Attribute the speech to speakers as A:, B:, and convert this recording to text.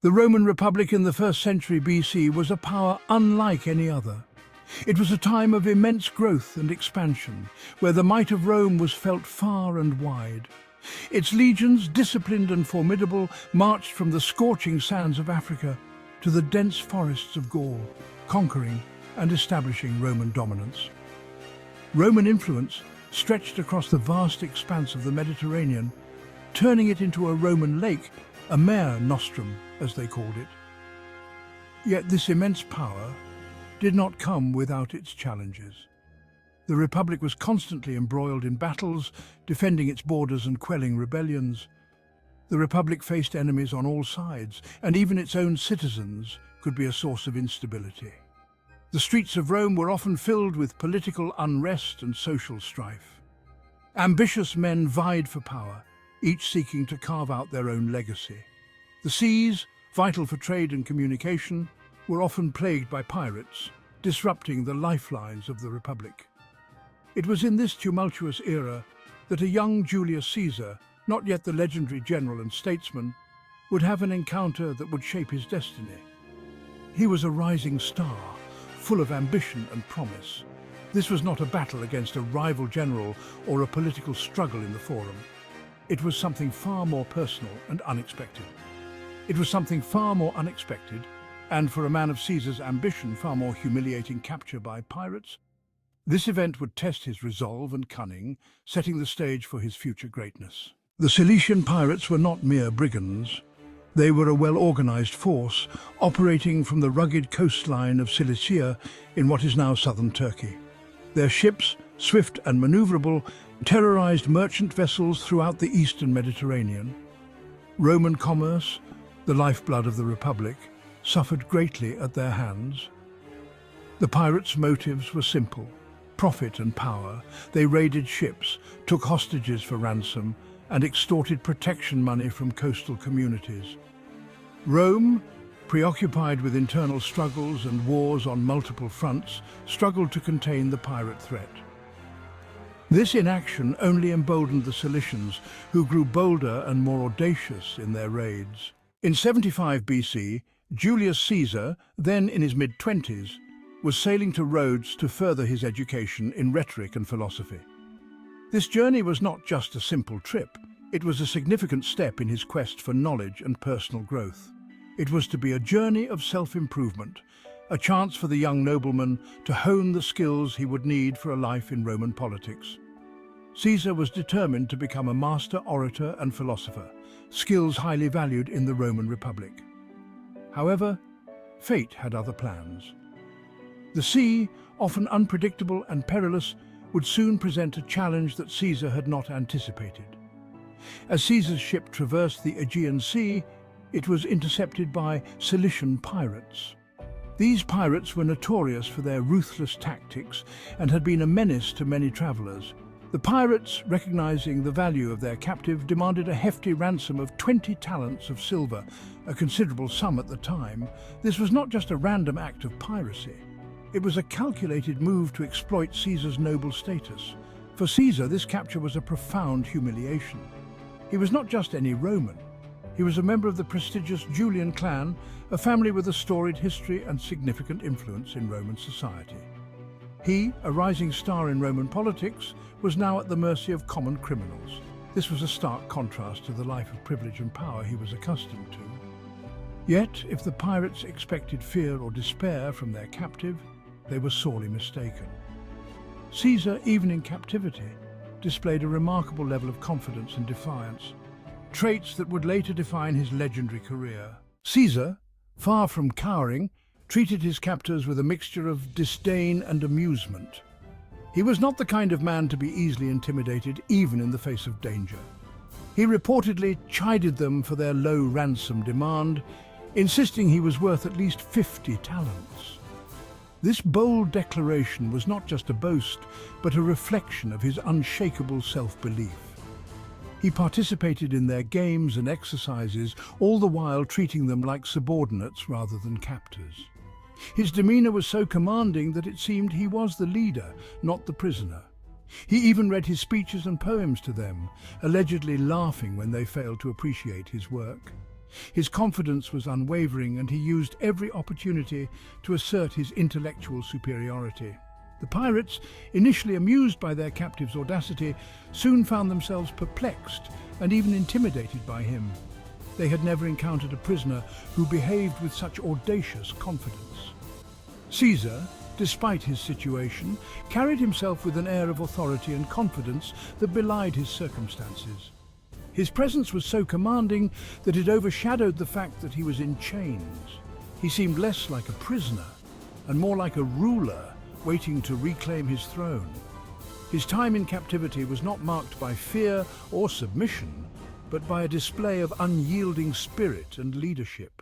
A: The Roman Republic in the 1st century BC was a power unlike any other. It was a time of immense growth and expansion, where the might of Rome was felt far and wide. Its legions, disciplined and formidable, marched from the scorching sands of Africa to the dense forests of Gaul, conquering and establishing Roman dominance. Roman influence stretched across the vast expanse of the Mediterranean, turning it into a Roman lake, a mare nostrum, as they called it. Yet this immense power did not come without its challenges. The Republic was constantly embroiled in battles, defending its borders and quelling rebellions. The Republic faced enemies on all sides, and even its own citizens could be a source of instability. The streets of Rome were often filled with political unrest and social strife. Ambitious men vied for power, each seeking to carve out their own legacy. The seas, vital for trade and communication, were often plagued by pirates, disrupting the lifelines of the Republic. It was in this tumultuous era that a young Julius Caesar, not yet the legendary general and statesman, would have an encounter that would shape his destiny. He was a rising star, full of ambition and promise. This was not a battle against a rival general or a political struggle in the Forum. It was something far more personal and unexpected. And for a man of Caesar's ambition, far more humiliating capture by pirates. This event would test his resolve and cunning, setting the stage for his future greatness. The Cilician pirates were not mere brigands. They were a well-organized force, operating from the rugged coastline of Cilicia in what is now southern Turkey. Their ships, swift and maneuverable, terrorized merchant vessels throughout the eastern Mediterranean. Roman commerce, the lifeblood of the Republic, suffered greatly at their hands. The pirates' motives were simple: profit and power. They raided ships, took hostages for ransom, and extorted protection money from coastal communities. Rome, preoccupied with internal struggles and wars on multiple fronts, struggled to contain the pirate threat. This inaction only emboldened the Cilicians, who grew bolder and more audacious in their raids. In 75 BC, Julius Caesar, then in his mid-20s, was sailing to Rhodes to further his education in rhetoric and philosophy. This journey was not just a simple trip. It was a significant step in his quest for knowledge and personal growth. It was to be a journey of self-improvement, a chance for the young nobleman to hone the skills he would need for a life in Roman politics. Caesar was determined to become a master orator and philosopher, skills highly valued in the Roman Republic. However, fate had other plans. The sea, often unpredictable and perilous, would soon present a challenge that Caesar had not anticipated. As Caesar's ship traversed the Aegean Sea, it was intercepted by Cilician pirates. These pirates were notorious for their ruthless tactics and had been a menace to many travelers. The pirates, recognizing the value of their captive, demanded a hefty ransom of 20 talents of silver, a considerable sum at the time. This was not just a random act of piracy. It was a calculated move to exploit Caesar's noble status. For Caesar, this capture was a profound humiliation. He was not just any Roman. He was a member of the prestigious Julian clan, a family with a storied history and significant influence in Roman society. He, a rising star in Roman politics, was now at the mercy of common criminals. This was a stark contrast to the life of privilege and power he was accustomed to. Yet, if the pirates expected fear or despair from their captive, they were sorely mistaken. Caesar, even in captivity, displayed a remarkable level of confidence and defiance, traits that would later define his legendary career. Caesar, far from cowering, treated his captors with a mixture of disdain and amusement. He was not the kind of man to be easily intimidated, even in the face of danger. He reportedly chided them for their low ransom demand, insisting he was worth at least 50 talents. This bold declaration was not just a boast, but a reflection of his unshakable self-belief. He participated in their games and exercises, all the while treating them like subordinates rather than captors. His demeanor was so commanding that it seemed he was the leader, not the prisoner. He even read his speeches and poems to them, allegedly laughing when they failed to appreciate his work. His confidence was unwavering, and he used every opportunity to assert his intellectual superiority. The pirates, initially amused by their captive's audacity, soon found themselves perplexed and even intimidated by him. They had never encountered a prisoner who behaved with such audacious confidence. Caesar, despite his situation, carried himself with an air of authority and confidence that belied his circumstances. His presence was so commanding that it overshadowed the fact that he was in chains. He seemed less like a prisoner and more like a ruler waiting to reclaim his throne. His time in captivity was not marked by fear or submission, but by a display of unyielding spirit and leadership.